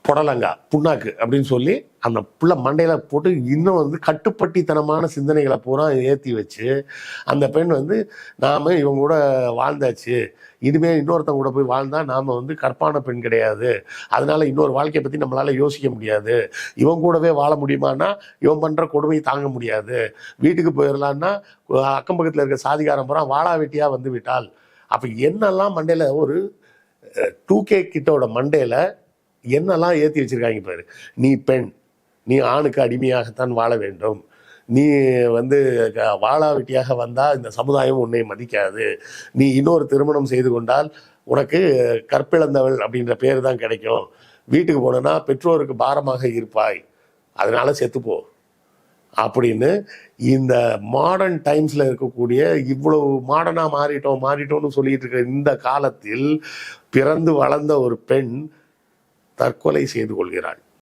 புடலங்கா புண்ணாக்கு அப்படின்னு சொல்லி அந்த புள்ள மண்டையில போட்டு இன்னும் வந்து கட்டுப்பட்டித்தனமான சிந்தனைகளை பூரா ஏற்றி வச்சு அந்த பெண் வந்து நாம இவங்க கூட வாழ்ந்தாச்சு, இனிமே இன்னொருத்தவங்க கூட போய் வாழ்ந்தா நாம வந்து கற்பான பெண் கிடையாது, அதனால இன்னொரு வாழ்க்கையை பற்றி நம்மளால யோசிக்க முடியாது, இவன் கூடவே வாழ முடியுமானா இவன் பண்ற கொடுமையை தாங்க முடியாது, வீட்டுக்கு போயிடலான்னா அக்கம் பக்கத்தில் இருக்க சாதிகாரம் பூரா வாழா வெட்டியா வந்து விட்டால். அப்போ என்னெல்லாம் மண்டையில ஒரு 2K கிட்டோட மண்டையில என்னெல்லாம் ஏற்றி வச்சிருக்காங்க பாரு. நீ பெண், நீ ஆணுக்கு அடிமையாகத்தான் வாழ வேண்டும், நீ வந்து வாழா வெட்டியாக வந்தால் இந்த சமுதாயம் உன்னை மதிக்காது, நீ இன்னொரு திருமணம் செய்து கொண்டால் உனக்கு கற்பிழந்தவள் அப்படின்ற பேர் தான் கிடைக்கும், வீட்டுக்கு போனோன்னா பெற்றோருக்கு பாரமாக இருப்பாய், அதனால செத்துப்போ அப்படின்னு இந்த மாடர்ன் டைம்ஸில் இருக்கக்கூடிய இவ்வளவு மாடர்னாக மாறிட்டோம்னு சொல்லிட்டு இருக்கிற இந்த காலத்தில் பிறந்து வளர்ந்த ஒரு பெண் தற்கொலை செய்து கொள்கிறாள்.